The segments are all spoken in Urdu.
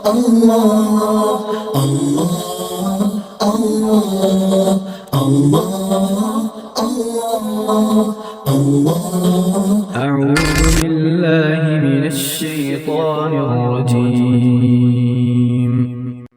اللہ اللہ اللہ اللہ اللہ اللہ أعوذ بالله من الشيطان الرجيم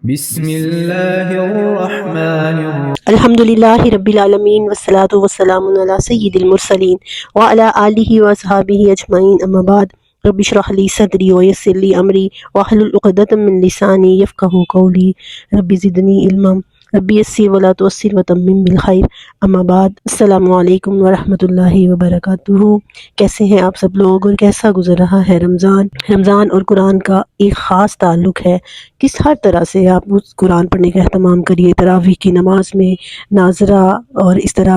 بسم الله الرحمن الرحيم الحمدللہ رب العالمین والصلاة والسلام علی سید المرسلین وعلی آلہ واصحابہ اجمعین اما بعد رب اشرح لی صدری ویسر لی امری واحلل عقدۃ من لسانی یفقہوا قولی رب زدنی علما رب یسر ولا تعسر وتمم بالخیر اما بعد السلام علیکم ورحمۃ اللہ وبرکاتہ۔ کیسے ہیں آپ سب لوگ اور کیسا گزر رہا ہے رمضان اور قرآن کا ایک خاص تعلق ہے۔ کس ہر طرح سے آپ اس قرآن پڑھنے کا اہتمام کریے، تراویح کی نماز میں ناظرہ اور اس طرح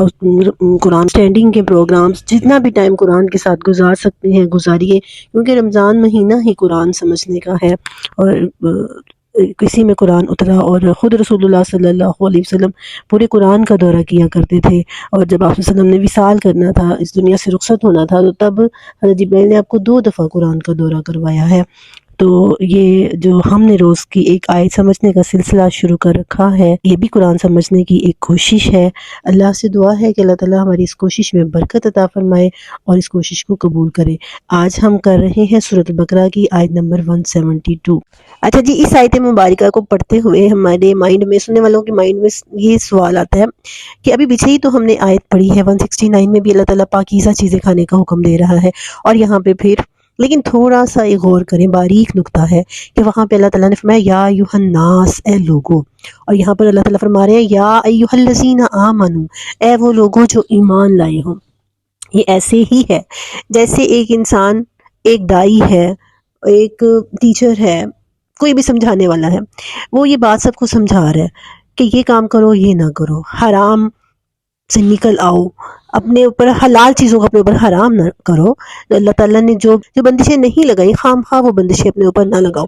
قرآن اسٹینڈنگ کے پروگرامز، جتنا بھی ٹائم قرآن کے ساتھ گزار سکتے ہیں گزاریے، کیونکہ رمضان مہینہ ہی قرآن سمجھنے کا ہے۔ اور کسی میں قرآن اترا اور خود رسول اللہ صلی اللہ علیہ وسلم پورے قرآن کا دورہ کیا کرتے تھے، اور جب آپ صلی اللہ علیہ وسلم نے وصال کرنا تھا، اس دنیا سے رخصت ہونا تھا، تو تب حضرت جبرائیل نے آپ کو 2 دفعہ قرآن کا دورہ کروایا ہے۔ تو یہ جو ہم نے روز کی ایک آیت سمجھنے کا سلسلہ شروع کر رکھا ہے، یہ بھی قرآن سمجھنے کی ایک کوشش ہے۔ اللہ سے دعا ہے کہ اللہ تعالیٰ ہماری اس کوشش میں برکت عطا فرمائے اور اس کوشش کو قبول کرے۔ آج ہم کر رہے ہیں سورۃ البقرہ کی آیت نمبر 172۔ اچھا جی، اس آیت مبارکہ کو پڑھتے ہوئے ہمارے مائنڈ میں، سننے والوں کے مائنڈ میں یہ سوال آتا ہے کہ ابھی پیچھے ہی تو ہم نے آیت پڑھی ہے 169 میں بھی اللہ تعالیٰ پاکیزہ چیزیں کھانے کا حکم دے رہا ہے، اور یہاں پہ پھر لیکن تھوڑا سا ایک غور کریں، باریک نکتہ ہے کہ وہاں پہ اللہ تعالیٰ نے فرمایا یا ایھا الناس، اے لوگو، اور یہاں پر اللہ تعالیٰ فرما رہے ہیں یا ایھا الذین آمنو، اے وہ لوگوں جو ایمان لائے ہوں۔ یہ ایسے ہی ہے جیسے ایک انسان، ایک دائی ہے، ایک ٹیچر ہے، کوئی بھی سمجھانے والا ہے، وہ یہ بات سب کو سمجھا رہا ہے کہ یہ کام کرو، یہ نہ کرو، حرام سے نکل آؤ، اپنے اوپر حلال چیزوں کو اپنے اوپر حرام نہ کرو۔ اللہ تعالیٰ نے جو بندشیں نہیں لگائی، خام خواہ وہ بندشیں اپنے اوپر نہ لگاؤ۔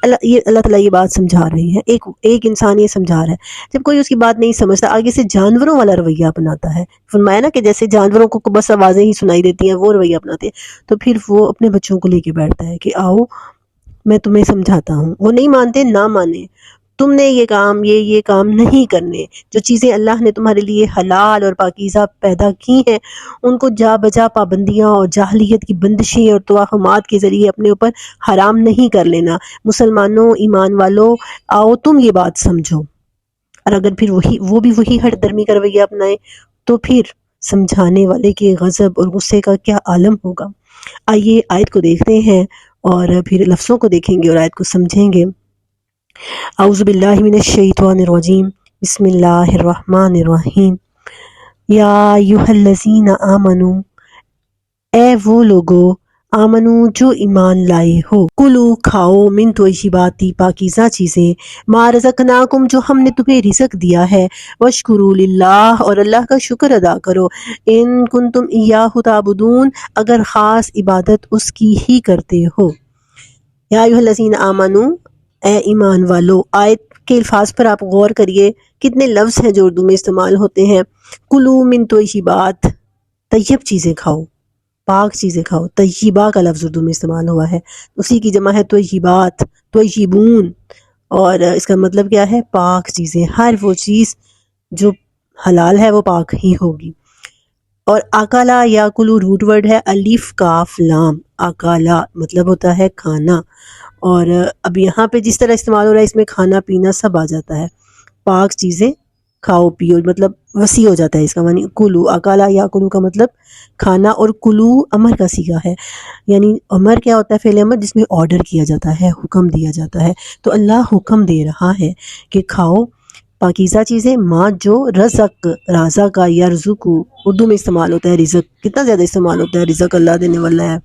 اللہ تعالیٰ یہ بات سمجھا رہے ہیں، ایک انسان یہ سمجھا رہا ہے۔ جب کوئی اس کی بات نہیں سمجھتا، آگے سے جانوروں والا رویہ اپناتا ہے۔ فرمایا نا کہ جیسے جانوروں کو بس آوازیں ہی سنائی دیتی ہیں، وہ رویہ اپناتے ہیں، تو پھر وہ اپنے بچوں کو لے کے بیٹھتا ہے کہ آؤ میں تمہیں سمجھاتا ہوں۔ وہ نہیں مانتے، نہ مانے، تم نے یہ کام نہیں کرنے۔ جو چیزیں اللہ نے تمہارے لیے حلال اور پاکیزہ پیدا کی ہیں، ان کو جا بجا پابندیاں اور جاہلیت کی بندشیں اور توہمات کے ذریعے اپنے اوپر حرام نہیں کر لینا۔ مسلمانوں، ایمان والوں، آؤ تم یہ بات سمجھو۔ اور اگر پھر وہ بھی وہی ہٹ درمی کا رویہ اپنائے، تو پھر سمجھانے والے کے غضب اور غصے کا کیا عالم ہوگا۔ آئیے آیت کو دیکھتے ہیں اور پھر لفظوں کو دیکھیں گے اور آیت کو سمجھیں گے۔ اعوذ باللہ من الشیطان الرجیم، بسم اللہ الرحمن الرحیم۔ یا ایھا الذین آمنو، اے وہ لوگو، آمنو جو ایمان لائے ہو، کلو کھاؤ، من طیبات پاکیزہ چیزیں، ما رزقناکم جو ہم نے تمہیں رزق دیا ہے، واشکروا للہ اور اللہ کا شکر ادا کرو، ان کنتم ایاہ تعبدون اگر خاص عبادت اس کی ہی کرتے ہو۔ یا ایھا الذین آمنو، اے ایمان والو۔ آیت کے الفاظ پر آپ غور کریے، کتنے لفظ ہیں جو اردو میں استعمال ہوتے ہیں۔ کلو من طیبات، طیب چیزیں کھاؤ، پاک چیزیں کھاؤ۔ طیبہ کا لفظ اردو میں استعمال ہوا ہے، اسی کی جمع ہے طیبات، طیبون، اور اس کا مطلب کیا ہے؟ پاک چیزیں۔ ہر وہ چیز جو حلال ہے وہ پاک ہی ہوگی۔ اور اکالا یا کلو روٹ ورڈ ہے، الف کاف لام، اکالا مطلب ہوتا ہے کھانا، اور اب یہاں پہ جس طرح استعمال ہو رہا ہے اس میں کھانا پینا سب آ جاتا ہے۔ پاک چیزیں کھاؤ پیو، مطلب وسیع ہو جاتا ہے اس کا معنی۔ کلو، اکالا یا کلو کا مطلب کھانا، اور کلو امر کا صیغہ ہے، یعنی امر کیا ہوتا ہے؟ فعل امر جس میں آرڈر کیا جاتا ہے، حکم دیا جاتا ہے۔ تو اللہ حکم دے رہا ہے کہ کھاؤ پاکیزہ چیزیں، ماں جو رزق، رازا کا یرزقو اردو میں استعمال ہوتا ہے رزق، کتنا زیادہ استعمال ہوتا ہے، رزق اللہ دینے والا ہے،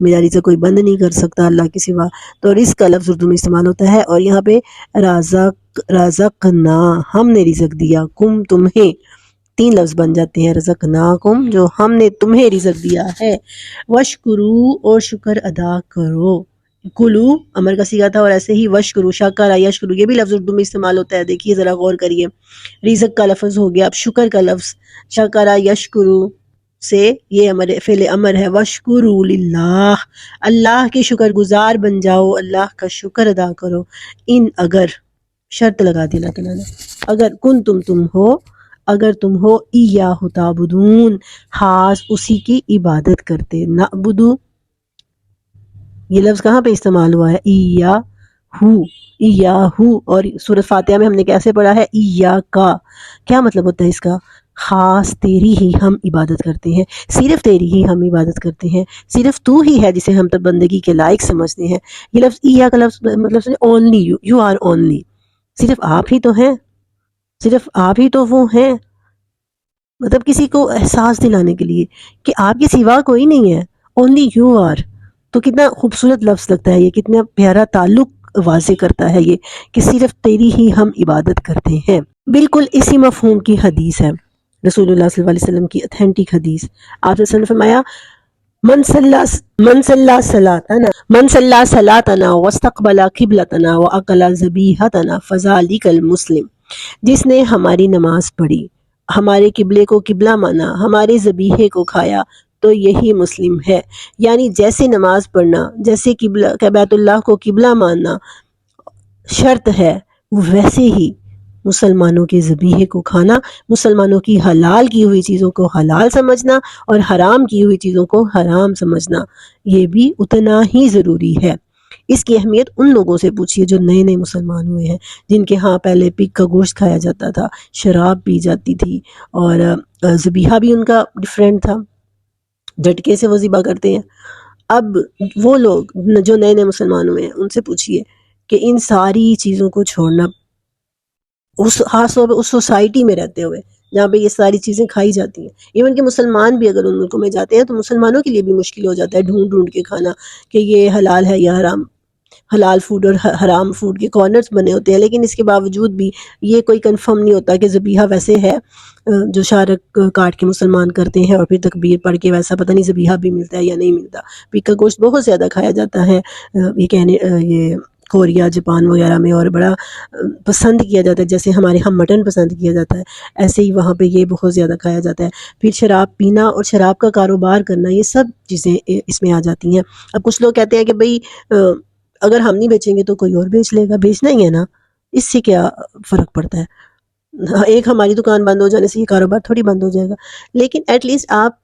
میرا رزق کوئی بند نہیں کر سکتا اللہ کے سوا، تو رزق کا لفظ اردو میں استعمال ہوتا ہے۔ اور یہاں پہ رزقنا، ہم نے رزق دیا، کم تمہیں، 3 لفظ بن جاتے ہیں، رزقناکم جو ہم نے تمہیں رزق دیا ہے، وشکرو اور شکر ادا کرو۔ کلو امر کا صیغہ تھا، اور ایسے ہی وشکرو، شکر یشکرو، یہ بھی لفظ اردو میں استعمال ہوتا ہے، دیکھیے ذرا غور کریے۔ رزق کا لفظ ہو گیا، اب شکر کا لفظ، شکر یشکرو، سے یہ فعل امر ہے، وَاشْكُرُوا لِلَّهِ، اللہ کے شکر گزار بن جاؤ، اللہ کا شکر ادا کرو، ان اگر شرط لگا دی اللہ تعالیٰ نے، اگر اگر تم ہو ایاہ تعبدون، خاص اسی کی عبادت کرتے، نعبدو یہ لفظ کہاں پہ استعمال ہوا ہے؟ ایاہو، اور سورۃ فاتحہ میں ہم نے کیسے پڑھا ہے؟ ایاکا، کیا مطلب ہوتا ہے اس کا؟ خاص تیری ہی ہم عبادت کرتے ہیں، صرف تیری ہی ہم عبادت کرتے ہیں، صرف تو ہی ہے جسے ہم تب بندگی کے لائق سمجھتے ہیں۔ یہ لفظ ایا کا لفظ مطلب اونلی یو آر اونلی، صرف آپ ہی تو ہیں، صرف آپ ہی تو وہ ہیں، مطلب کسی کو احساس دلانے کے لیے کہ آپ کے سوا کوئی نہیں ہے، اونلی یو آر۔ تو کتنا خوبصورت لفظ لگتا ہے یہ، کتنا پیارا تعلق واضح کرتا ہے یہ کہ صرف تیری ہی ہم عبادت کرتے ہیں۔ بالکل اسی مفہوم کی حدیث ہے رسول اللہ صلی اللہ علیہ وسلم کی اتھینٹک حدیث۔ آپ صلی اللہ علیہ وسلم نے فرمایا من صلی صلاتنا واستقبل قبلتنا واکل ذبیحتنا فذلک المسلم، جس نے ہماری نماز پڑھی، ہمارے قبلے کو قبلہ مانا، ہمارے ذبیحے کو کھایا، تو یہی مسلم ہے۔ یعنی جیسے نماز پڑھنا، جیسے بیت اللہ کو قبلہ ماننا شرط ہے، ویسے ہی مسلمانوں کے ذبیحے کو کھانا، مسلمانوں کی حلال کی ہوئی چیزوں کو حلال سمجھنا اور حرام کی ہوئی چیزوں کو حرام سمجھنا، یہ بھی اتنا ہی ضروری ہے۔ اس کی اہمیت ان لوگوں سے پوچھیے جو نئے نئے مسلمان ہوئے ہیں، جن کے ہاں پہلے پگ کا گوشت کھایا جاتا تھا، شراب پی جاتی تھی، اور ذبیحہ بھی ان کا ڈیفرنٹ تھا، جھٹکے سے وہ ذبح کرتے ہیں۔ اب وہ لوگ جو نئے نئے مسلمان ہوئے ہیں ان سے پوچھیے کہ ان ساری چیزوں کو چھوڑنا، خاص طور پہ اس سوسائٹی میں رہتے ہوئے جہاں پہ یہ ساری چیزیں کھائی جاتی ہیں، ایون کہ مسلمان بھی اگر ان ملکوں میں جاتے ہیں تو مسلمانوں کے لیے بھی مشکل ہو جاتا ہے ڈھونڈ ڈھونڈ کے کھانا کہ یہ حلال ہے یا حرام، حلال فوڈ اور حرام فوڈ کے کارنرز بنے ہوتے ہیں، لیکن اس کے باوجود بھی یہ کوئی کنفرم نہیں ہوتا کہ ذبیحہ ویسے ہے جو شارک کاٹ کے مسلمان کرتے ہیں اور پھر تکبیر پڑھ کے، ویسا پتہ نہیں ذبیحہ بھی ملتا ہے یا نہیں ملتا۔ پگ کا گوشت بہت زیادہ کھایا جاتا ہے، یہ کوریا، جاپان وغیرہ میں، اور بڑا پسند کیا جاتا ہے، جیسے ہمارے ہم مٹن پسند کیا جاتا ہے، ایسے ہی وہاں پہ یہ بہت زیادہ کھایا جاتا ہے۔ پھر شراب پینا اور شراب کا کاروبار کرنا، یہ سب چیزیں اس میں آ جاتی ہیں۔ اب کچھ لوگ کہتے ہیں کہ بھئی اگر ہم نہیں بیچیں گے تو کوئی اور بیچ لے گا، بیچنا ہی ہے نا، اس سے کیا فرق پڑتا ہے؟ ایک ہماری دکان بند ہو جانے سے یہ کاروبار تھوڑی بند ہو جائے گا، لیکن ایٹ لیسٹ آپ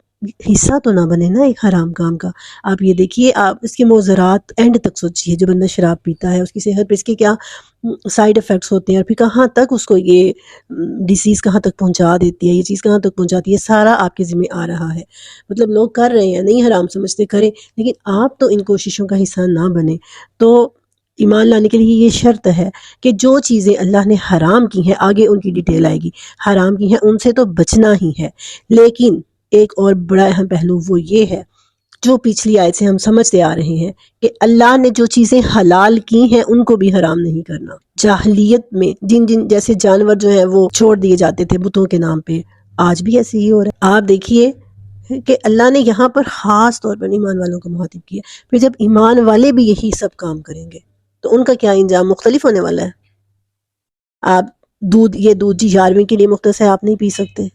حصہ تو نہ بنے نا ایک حرام کام کا۔ آپ یہ دیکھیے، آپ اس کے مضرات اینڈ تک سوچیے، جو بندہ شراب پیتا ہے اس کی صحت پہ اس کے کیا سائیڈ افیکٹس ہوتے ہیں، اور پھر کہاں تک اس کو یہ ڈیزیز کہاں تک پہنچا دیتی ہے، یہ چیز کہاں تک پہنچاتی ہے، سارا آپ کے ذمہ آ رہا ہے۔ مطلب لوگ کر رہے ہیں، نہیں حرام سمجھتے کریں، لیکن آپ تو ان کوششوں کا حصہ نہ بنے۔ تو ایمان لانے کے لیے یہ شرط ہے کہ جو چیزیں اللہ نے حرام کی ہیں، آگے ان کی ڈیٹیل آئے گی، حرام کی ہیں ان سے تو بچنا ہی ہے۔ لیکن ایک اور بڑا اہم پہلو وہ یہ ہے، جو پچھلی آیت سے ہم سمجھتے آ رہے ہیں کہ اللہ نے جو چیزیں حلال کی ہیں ان کو بھی حرام نہیں کرنا۔ جاہلیت میں جن جیسے جانور جو ہیں وہ چھوڑ دیے جاتے تھے بتوں کے نام پہ، آج بھی ایسے ہی ہو رہا ہے۔ آپ دیکھیے کہ اللہ نے یہاں پر خاص طور پر ایمان والوں کو مخاطب کیا، پھر جب ایمان والے بھی یہی سب کام کریں گے تو ان کا کیا انجام مختلف ہونے والا ہے۔ آپ یہ دودھ جی 11ویں کے لیے مختص ہے، آپ نہیں پی سکتے،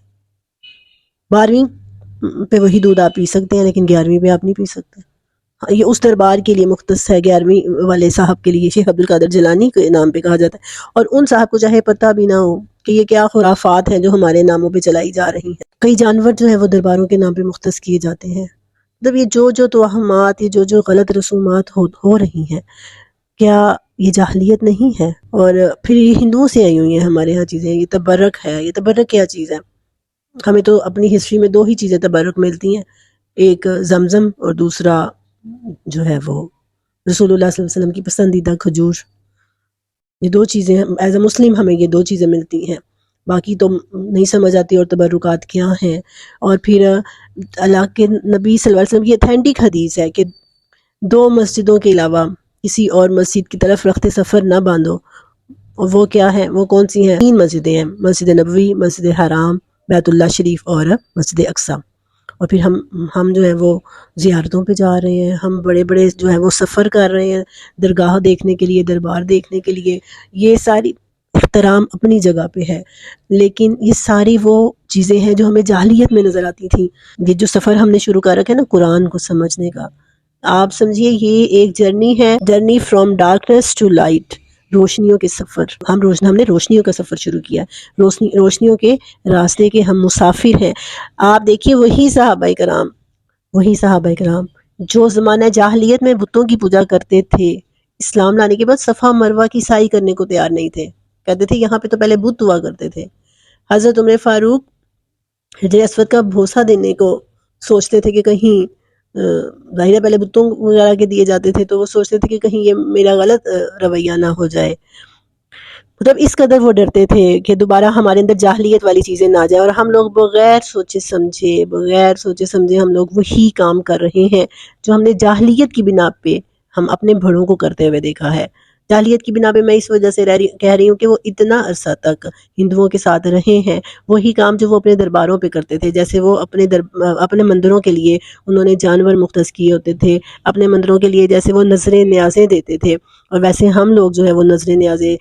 12ویں پہ وہی دودھ آپ پی سکتے ہیں، لیکن 11ویں پہ آپ نہیں پی سکتے۔ یہ اس دربار کے لیے مختص ہے، 11ویں والے صاحب کے لیے، شیخ عبد القادر جیلانی کے نام پہ کہا جاتا ہے، اور ان صاحب کو چاہے پتہ بھی نہ ہو کہ یہ کیا خرافات ہیں جو ہمارے ناموں پہ چلائی جا رہی ہیں۔ کئی جانور جو ہے وہ درباروں کے نام پہ مختص کیے جاتے ہیں۔ مطلب یہ جو توہمات، یہ جو غلط رسومات ہو رہی ہیں، کیا یہ جاہلیت نہیں ہے؟ اور پھر یہ ہندوؤں سے آئی ہوئی ہیں ہمارے ہاں چیزیں، یہ تبرک ہے۔ یہ تبرک کیا چیز ہے؟ ہمیں تو اپنی ہسٹری میں 2 ہی چیزیں تبرک ملتی ہیں، ایک زمزم اور دوسرا جو ہے وہ رسول اللہ صلی اللہ علیہ وسلم کی پسندیدہ کھجور۔ یہ 2 چیزیں ایز اے مسلم ہمیں یہ 2 چیزیں ملتی ہیں، باقی تو نہیں سمجھ آتی اور تبرکات کیا ہیں۔ اور پھر اللہ کے نبی صلی اللہ علیہ وسلم کی اتھینٹک حدیث ہے کہ 2 مسجدوں کے علاوہ کسی اور مسجد کی طرف رخت سفر نہ باندھو، اور وہ کیا ہیں، وہ کون سی ہیں؟ 3 مسجدیں ہیں، مسجد نبوی، مسجد حرام، بیت اللہ شریف، اور مسجد اقصی۔ اور پھر ہم جو ہے وہ زیارتوں پہ جا رہے ہیں، ہم بڑے بڑے جو ہے وہ سفر کر رہے ہیں درگاہ دیکھنے کے لیے، دربار دیکھنے کے لیے۔ یہ ساری احترام اپنی جگہ پہ ہے، لیکن یہ ساری وہ چیزیں ہیں جو ہمیں جاہلیت میں نظر آتی تھیں۔ یہ جو سفر ہم نے شروع کر رکھا ہے نا قرآن کو سمجھنے کا، آپ سمجھیے یہ ایک جرنی ہے، journey from darkness to light, روشنیوں کے سفر۔ ہم نے روشنیوں کا سفر شروع کیا، روشنیوں کے راستے کے ہم مسافر ہیں۔ آپ دیکھیے وہی صحابہ کرام جو زمانہ جاہلیت میں بتوں کی پوجا کرتے تھے، اسلام لانے کے بعد صفا مروہ کی سعی کرنے کو تیار نہیں تھے، کہتے تھے یہاں پہ تو پہلے بت ہوا کرتے تھے۔ حضرت عمر فاروق حجر اسود کا بھوسا دینے کو سوچتے تھے کہ کہیں ظاہر ہے پہلے بتوں وغیرہ کے دیے جاتے تھے، تو وہ سوچتے تھے کہ کہیں یہ میرا غلط رویہ نہ ہو جائے، مطلب اس قدر وہ ڈرتے تھے کہ دوبارہ ہمارے اندر جاہلیت والی چیزیں نہ جائیں، اور ہم لوگ بغیر سوچے سمجھے ہم لوگ وہی کام کر رہے ہیں جو ہم نے جاہلیت کی بنا پہ ہم اپنے بڑوں کو کرتے ہوئے دیکھا ہے۔ جاہلیت کی بنا پہ میں اس وجہ سے کہہ رہی ہوں کہ وہ اتنا عرصہ تک ہندوؤں کے ساتھ رہے ہیں، وہی کام جو وہ اپنے درباروں پہ کرتے تھے، جیسے وہ اپنے مندروں کے لیے انہوں نے جانور مختص کیے ہوتے تھے، اپنے مندروں کے لیے جیسے وہ نذریں نیازیں دیتے تھے، اور ویسے ہم لوگ جو ہے وہ نذریں نیازیں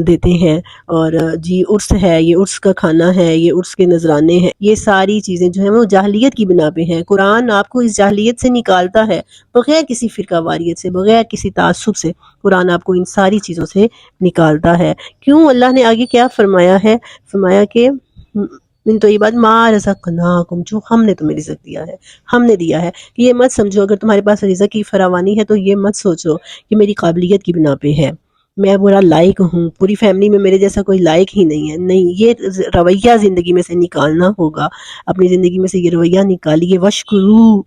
دیتے ہیں، اور جی عرس ہے، یہ عرس کا کھانا ہے، یہ عرس کے نذرانے ہیں، یہ ساری چیزیں جو ہیں وہ جاہلیت کی بنا پہ ہیں۔ قرآن آپ کو اس جاہلیت سے نکالتا ہے، بغیر کسی فرقہ واریت سے، بغیر کسی تعصب سے، قرآن آپ کو ان ساری چیزوں سے نکالتا ہے۔ کیوں اللہ نے آگے کیا فرمایا ہے؟ فرمایا کہ من طیبات ما رزقناکم، جو ہم نے تمہیں رزق دیا ہے، ہم نے دیا ہے۔ یہ مت سمجھو اگر تمہارے پاس رزق کی فراوانی ہے تو یہ مت سوچو کہ میری قابلیت کی بنا پہ ہے، میں برا لائق ہوں، پوری فیملی میں میرے جیسا کوئی لائق ہی نہیں ہے۔ نہیں، یہ رویہ زندگی میں سے نکالنا ہوگا، اپنی زندگی میں سے یہ رویہ نکالیے۔ وشکرو،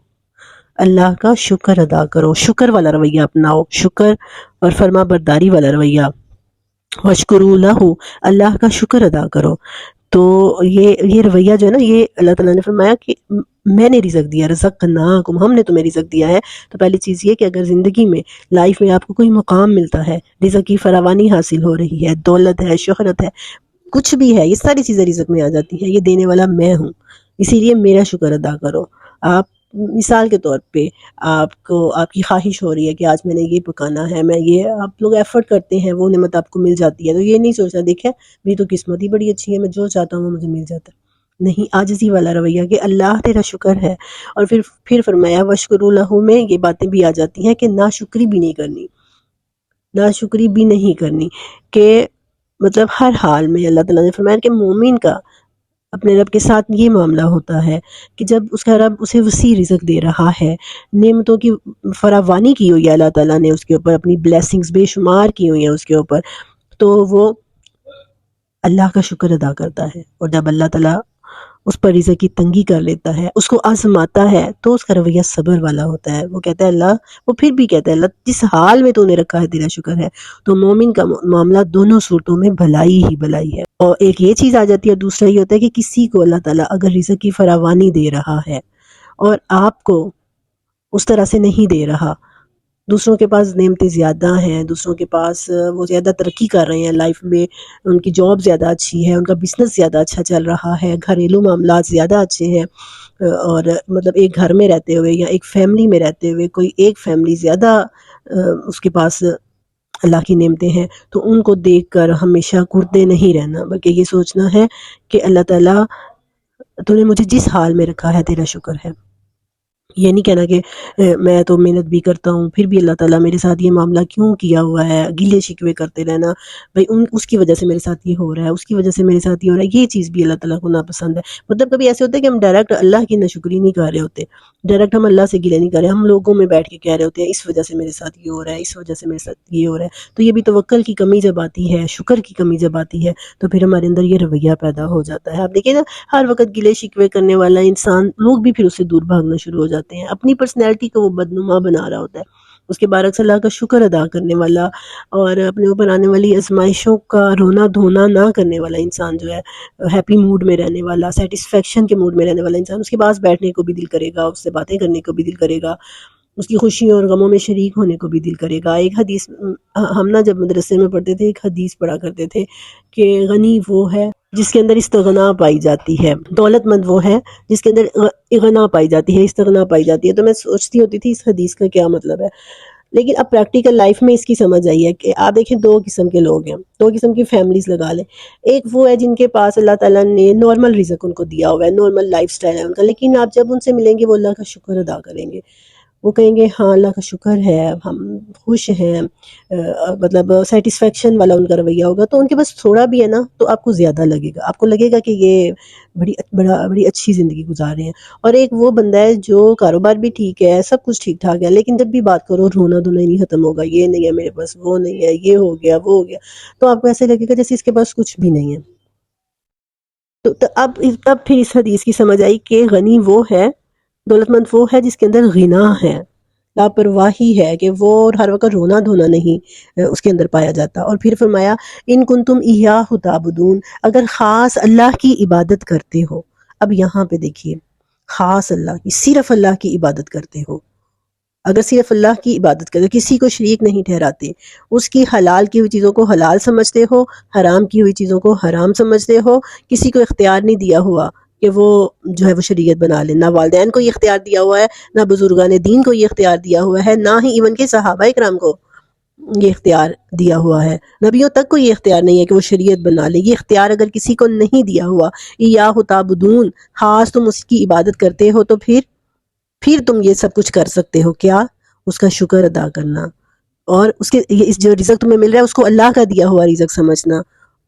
اللہ کا شکر ادا کرو، شکر والا رویہ اپناؤ، شکر اور فرما برداری والا رویہ۔ وشکرو لہو، اللہ کا شکر ادا کرو۔ تو یہ رویہ جو ہے نا، یہ اللہ تعالیٰ نے فرمایا کہ میں نے رزق دیا، رزقناکم، ہم نے تمہیں رزق دیا ہے۔ تو پہلی چیز یہ کہ اگر زندگی میں لائف میں آپ کو کوئی مقام ملتا ہے، رزق کی فراوانی حاصل ہو رہی ہے، دولت ہے، شہرت ہے، کچھ بھی ہے، یہ ساری چیزیں رزق میں آ جاتی ہیں، یہ دینے والا میں ہوں، اسی لیے میرا شکر ادا کرو۔ آپ مثال کے طور پہ آپ کی خواہش ہو رہی ہے کہ آج میں نے یہ پکانا ہے، آپ لوگ ایفرٹ کرتے ہیں، وہ نعمت آپ کو مل جاتی ہے، تو یہ نہیں سوچنا دیکھیں میری تو قسمت ہی بڑی اچھی ہے، میں جو چاہتا ہوں وہ مجھے مل جاتا ہے۔ نہیں، عاجزی والا رویہ کہ اللہ تیرا شکر ہے۔ اور پھر فرمایا وشکروا لہ میں یہ باتیں بھی آ جاتی ہیں کہ ناشکری بھی نہیں کرنی، کہ مطلب ہر حال میں اللہ تعالیٰ نے فرمایا کہ مومن کا اپنے رب کے ساتھ یہ معاملہ ہوتا ہے کہ جب اس کا رب اسے وسیع رزق دے رہا ہے، نعمتوں کی فراوانی کی ہوئی ہے اللہ تعالیٰ نے اس کے اوپر، اپنی بلیسنگز بے شمار کی ہوئی ہیں اس کے اوپر، تو وہ اللہ کا شکر ادا کرتا ہے۔ اور جب اللہ تعالیٰ اس پر رزق کی تنگی کر لیتا ہے، اس کو آزماتا ہے، تو اس کا رویہ صبر والا ہوتا ہے۔ وہ کہتا ہے وہ پھر بھی کہتا ہے اللہ جس حال میں تو نے رکھا ہے تیرا شکر ہے۔ تو مومن کا معاملہ دونوں صورتوں میں بھلائی ہی بھلائی ہے۔ اور ایک یہ چیز آ جاتی ہے، دوسرا یہ ہوتا ہے کہ کسی کو اللہ تعالیٰ اگر رزق کی فراوانی دے رہا ہے اور آپ کو اس طرح سے نہیں دے رہا، دوسروں کے پاس نعمتیں زیادہ ہیں، دوسروں کے پاس وہ زیادہ ترقی کر رہے ہیں لائف میں، ان کی جاب زیادہ اچھی ہے، ان کا بزنس زیادہ اچھا چل رہا ہے، گھریلو معاملات زیادہ اچھے ہیں، اور مطلب ایک گھر میں رہتے ہوئے یا ایک فیملی میں رہتے ہوئے کوئی ایک فیملی زیادہ اس کے پاس اللہ کی نعمتیں ہیں، تو ان کو دیکھ کر ہمیشہ کردے نہیں رہنا، بلکہ یہ سوچنا ہے کہ اللہ تعالیٰ تو نے مجھے جس حال میں رکھا ہے تیرا شکر ہے۔ یہ نہیں کہنا کہ میں تو محنت بھی کرتا ہوں پھر بھی اللہ تعالیٰ میرے ساتھ یہ معاملہ کیوں کیا ہوا ہے، گلے شکوے کرتے رہنا، بھائی اس کی وجہ سے میرے ساتھ یہ ہو رہا ہے، اس کی وجہ سے میرے ساتھ یہ ہو رہا ہے، یہ چیز بھی اللہ تعالیٰ کو ناپسند ہے۔ مطلب کبھی ایسے ہوتا ہے کہ ہم ڈائریکٹ اللہ کی ناشکری نہیں کر رہے ہوتے، ڈائریکٹ ہم اللہ سے گلے نہیں کر رہے، ہم لوگوں میں بیٹھ کے کہہ رہے ہوتے ہیں اس وجہ سے میرے ساتھ یہ ہو رہا ہے، اس وجہ سے میرے ساتھ یہ ہو رہا ہے۔ تو یہ بھی توکل کی کمی جب آتی ہے، شکر کی کمی جب آتی ہے، تو پھر ہمارے اندر یہ رویہ پیدا ہو جاتا ہے۔ آپ دیکھیں نا، ہر وقت گلے شکوے کرنے والا انسان، لوگ بھی پھر اس سے دور بھاگنا شروع ہو جاتے ہیں، اپنی پرسنالٹی کو وہ بدنما بنا رہا ہوتا ہے۔ اس کے برعکس اللہ کا شکر ادا کرنے والا اور اپنے اوپر آنے والی آزمائشوں کا رونا دھونا نہ کرنے والا انسان جو ہے، ہیپی موڈ میں رہنے والا، سیٹسفیکشن کے موڈ میں رہنے والا انسان، اس کے پاس بیٹھنے کو بھی دل کرے گا، اس سے باتیں کرنے کو بھی دل کرے گا، اس کی خوشیوں اور غموں میں شریک ہونے کو بھی دل کرے گا۔ ایک حدیث ہم نا جب مدرسے میں پڑھتے تھے، ایک حدیث پڑھا کرتے تھے کہ غنی وہ ہے جس کے اندر استغنا پائی جاتی ہے، دولت مند وہ ہے جس کے اندر اغنا پائی جاتی ہے، استغنا پائی جاتی ہے۔ تو میں سوچتی ہوتی تھی اس حدیث کا کیا مطلب ہے، لیکن اب پریکٹیکل لائف میں اس کی سمجھ آئی ہے کہ آپ دیکھیں 2 قسم کے لوگ ہیں، 2 قسم کی فیملیز لگا لیں۔ ایک وہ ہے جن کے پاس اللہ تعالیٰ نے نارمل رزق ان کو دیا ہوا ہے، نارمل لائف سٹائل ہے ان کا، لیکن آپ جب ان سے ملیں گے وہ اللہ کا شکر ادا کریں گے، وہ کہیں گے ہاں اللہ کا شکر ہے، ہم خوش ہیں، مطلب سیٹسفیکشن والا ان کا رویہ ہوگا۔ تو ان کے پاس تھوڑا بھی ہے نا تو آپ کو زیادہ لگے گا، آپ کو لگے گا کہ یہ بڑی اچھی زندگی گزار رہے ہیں۔ اور ایک وہ بندہ ہے جو کاروبار بھی ٹھیک ہے، سب کچھ ٹھیک ٹھاک ہے، لیکن جب بھی بات کرو رونا دھونا ہی نہیں ختم ہوگا، یہ نہیں ہے میرے پاس، وہ نہیں ہے، یہ ہو گیا وہ ہو گیا، تو آپ کو ایسے لگے گا جیسے اس کے پاس کچھ بھی نہیں ہے۔ تو اب پھر اس حدیث کی سمجھ آئی کہ غنی وہ ہے، دولت مند وہ ہے جس کے اندر غنا ہے، لاپرواہی ہے کہ وہ ہر وقت رونا دھونا نہیں اس کے اندر پایا جاتا۔ اور پھر فرمایا ان کنتم ایاہ تعبدون، اگر خاص اللہ کی عبادت کرتے ہو، اب یہاں پہ دیکھیے خاص اللہ کی، صرف اللہ کی عبادت کرتے ہو، اگر صرف اللہ کی عبادت کرتے، کسی کو شریک نہیں ٹھہراتے، اس کی حلال کی ہوئی چیزوں کو حلال سمجھتے ہو، حرام کی ہوئی چیزوں کو حرام سمجھتے ہو، کسی کو اختیار نہیں دیا ہوا کہ وہ جو ہے وہ شریعت بنا لے، نہ والدین کو یہ اختیار دیا ہوا ہے، نہ بزرگان دین کو یہ اختیار دیا ہوا ہے، نہ ہی ایون کے صحابہ کرام کو یہ اختیار دیا ہوا ہے، نبیوں تک کو یہ اختیار نہیں ہے کہ وہ شریعت بنا لے، یہ اختیار اگر کسی کو نہیں دیا ہوا، ایاہ تعبدون، خاص تم اس کی عبادت کرتے ہو، تو پھر تم یہ سب کچھ کر سکتے ہو، کیا؟ اس کا شکر ادا کرنا، اور اس کے اس جو رزق تمہیں مل رہا ہے اس کو اللہ کا دیا ہوا رزق سمجھنا،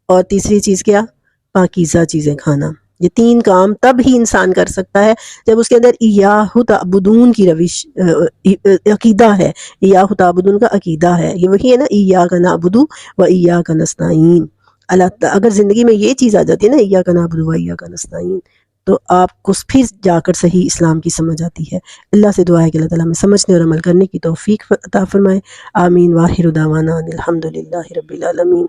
اور تیسری چیز کیا؟ پاکیزہ چیزیں کھانا۔ یہ 3 کام تب ہی انسان کر سکتا ہے جب اس کے اندر ایاہ تعبدون کی روش عقیدہ ہے، ایاہ تعبدون کا عقیدہ ہے، یہ وہی ہے نا ایاک نعبد و ایاک نستعین۔ اگر زندگی میں یہ چیز آ جاتی ہے نا ایاک نعبد و ایاک نستعین، تو آپ کو پھر جا کر صحیح اسلام کی سمجھ آتی ہے۔ اللہ سے دعا ہے کہ اللہ تعالیٰ ہمیں سمجھنے اور عمل کرنے کی توفیق عطا فرمائے۔ آمین۔ واخر دعوانا الحمدللہ رب العالمین۔